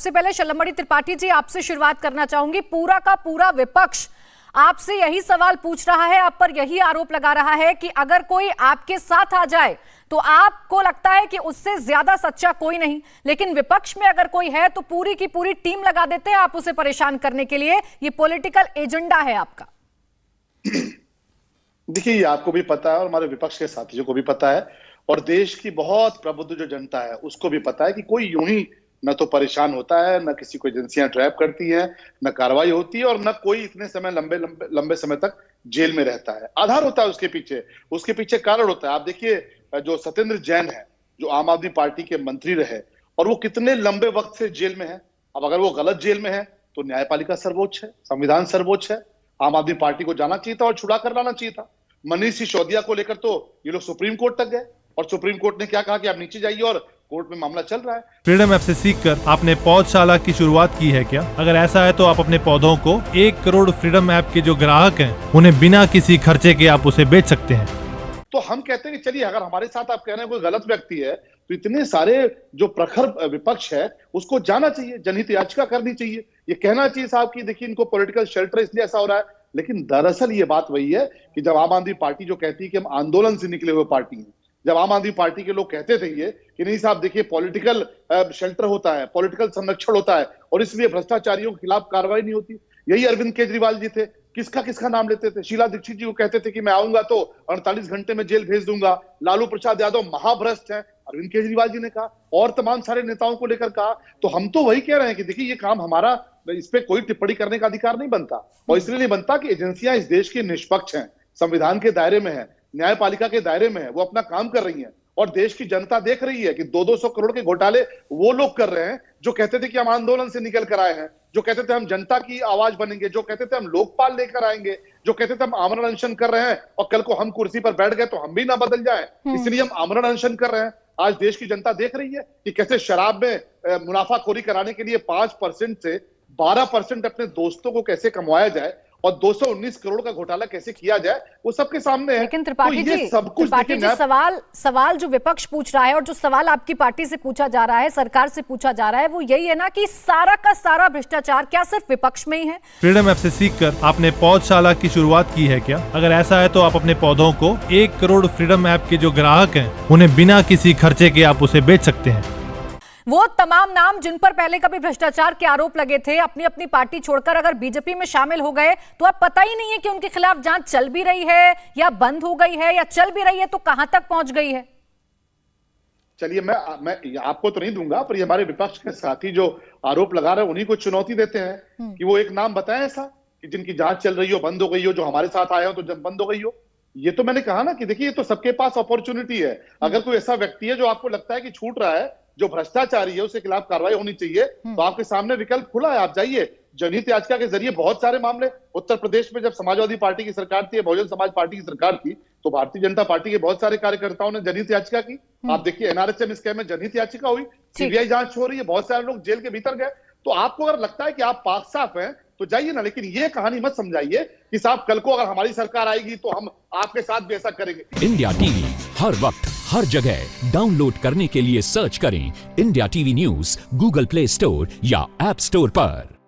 सबसे पहले शलमणि त्रिपाठी जी आपसे शुरुआत करना चाहूंगी। पूरा का पूरा विपक्ष आपसे यही सवाल पूछ रहा है, आप पर यही आरोप लगा रहा है कि अगर कोई आपके साथ आ जाए तो आपको लगता है कि उससे ज्यादा सच्चा कोई नहीं, लेकिन विपक्ष में अगर कोई है तो पूरी की पूरी टीम लगा देते हैं आप उसे परेशान करने के लिए। ये पॉलिटिकल एजेंडा है आपका। देखिए, ये आपको भी पता है और हमारे विपक्ष के साथियों को भी पता है और देश की बहुत प्रबुद्ध जो जनता है उसको भी पता है कि कोई यूं ही न तो परेशान होता है, न किसी को एजेंसियां ट्रैप करती हैं, न कार्रवाई होती है और न कोई इतने समय लंबे समय तक जेल में रहता है। आधार होता है उसके पीछे कारण होता है। आप देखिए, जो सत्येंद्र जैन है, जो आम आदमी पार्टी के मंत्री रहे और वो कितने लंबे वक्त से जेल में है। अब अगर वो गलत जेल में है तो न्यायपालिका सर्वोच्च है, संविधान सर्वोच्च है। आम आदमी पार्टी को जाना चाहिए था और छुड़ा कर लाना चाहिए था। मनीष सिसोदिया को लेकर तो ये लोग सुप्रीम कोर्ट तक गए और सुप्रीम कोर्ट ने क्या कहा कि आप नीचे जाइए और कोर्ट में मामला चल रहा है। फ्रीडम ऐप से सीखकर आपने पौधशाला की शुरुआत की है क्या? अगर ऐसा है तो आप अपने पौधों को 1 करोड़ फ्रीडम ऐप के जो ग्राहक हैं उन्हें बिना किसी खर्चे के आप उसे बेच सकते हैं। तो हम कहते हैं कि चलिए, अगर हमारे साथ आप कह रहे हैं कोई गलत व्यक्ति है तो इतने सारे जो प्रखर विपक्ष है उसको जाना चाहिए, जनहित याचिका करनी चाहिए, ये कहना चाहिए साहब कि देखिए इनको पॉलिटिकल शेल्टर इसलिए ऐसा हो रहा है। लेकिन दरअसल ये बात वही है कि जब आम आदमी पार्टी जो कहती है कि हम आंदोलन से निकले हुए पार्टी हैं, जब आम आदमी पार्टी के लोग कहते थे ये कि नहीं साहब देखिए पॉलिटिकल शेल्टर होता है, पॉलिटिकल संरक्षण होता है और इसलिए भ्रष्टाचारियों के खिलाफ कार्रवाई नहीं होती। यही अरविंद केजरीवाल जी थे, किसका नाम लेते थे। शीला दीक्षित जी को कहते थे कि मैं आऊंगा तो 48 घंटे में जेल भेज दूंगा। लालू प्रसाद यादव महाभ्रष्ट है, अरविंद केजरीवाल जी ने कहा और तमाम सारे नेताओं को लेकर कहा। तो हम तो वही कह रहे हैं कि देखिए ये काम हमारा, इस पे कोई टिप्पणी करने का अधिकार नहीं बनता और इसलिए नहीं बनता कि एजेंसियां इस देश की निष्पक्ष हैं, संविधान के दायरे में है, न्यायपालिका के दायरे में है, वो अपना काम कर रही है और देश की जनता देख रही है कि 200-200 करोड़ के घोटाले वो लोग कर रहे हैं जो कहते थे कि हम आंदोलन से निकल कर आए हैं, जो कहते थे हम जनता की आवाज बनेंगे, जो कहते थे हम लोकपाल लेकर आएंगे, जो कहते थे हम आमरण अनशन कर रहे हैं और कल को हम कुर्सी पर बैठ गए तो हम भी ना बदल जाए, इसलिए हम आमरण अनशन कर रहे हैं। आज देश की जनता देख रही है कि कैसे शराब में मुनाफाखोरी कराने के लिए 5% से 12% अपने दोस्तों को कैसे कमवाया जाए और 219 करोड़ का घोटाला कैसे किया जाए, वो सबके सामने है। लेकिन त्रिपाठी जी, सवाल जो विपक्ष पूछ रहा है और जो सवाल आपकी पार्टी से पूछा जा रहा है, सरकार से पूछा जा रहा है, वो यही है ना कि सारा का सारा भ्रष्टाचार क्या सिर्फ विपक्ष में ही है? फ्रीडम ऐप से सीखकर आपने पौधशाला की शुरुआत की है क्या? अगर ऐसा है तो आप अपने पौधों को 1 करोड़ फ्रीडम ऐप के जो ग्राहक हैं उन्हें बिना किसी खर्चे के आप उसे बेच सकते हैं। वो तमाम नाम जिन पर पहले कभी भ्रष्टाचार के आरोप लगे थे, अपनी अपनी पार्टी छोड़कर अगर बीजेपी में शामिल हो गए तो अब पता ही नहीं है कि उनके खिलाफ जांच चल भी रही है या बंद हो गई है या चल भी रही है तो कहां तक पहुंच गई है। चलिए, मैं आपको तो नहीं दूंगा, पर ये हमारे विपक्ष के साथी जो आरोप लगा रहे हैं उन्हीं को चुनौती देते हैं कि वो एक नाम बताएं ऐसा कि जिनकी जांच चल रही हो, बंद हो गई हो, जो हमारे साथ आए हो तो जब बंद हो गई हो। ये तो मैंने कहा ना कि देखिए ये तो सबके पास अपॉर्चुनिटी है। अगर कोई ऐसा व्यक्ति है जो आपको लगता है कि छूट रहा है, जो भ्रष्टाचारी है, उसके खिलाफ कार्रवाई होनी चाहिए, तो आपके सामने विकल्प खुला है, आप जाइए। जनहित याचिका के जरिए बहुत सारे मामले, उत्तर प्रदेश में जब समाजवादी पार्टी की सरकार थी, बहुजन समाज पार्टी की सरकार थी, तो भारतीय जनता पार्टी के बहुत सारे कार्यकर्ताओं ने जनहित याचिका की। आप देखिए एनआरएचएम स्कैम में जनहित याचिका हुई, सीबीआई जांच हो रही है, बहुत सारे लोग जेल के भीतर गए। तो आपको अगर लगता है कि आप पाक साफ हैं तो जाइए ना, लेकिन ये कहानी मत समझाइए कि साहब कल को अगर हमारी सरकार आएगी तो हम आपके साथ भी ऐसा करेंगे। इंडिया टीवी हर वक्त हर जगह डाउनलोड करने के लिए सर्च करें India TV news Google play store या ऐप स्टोर पर।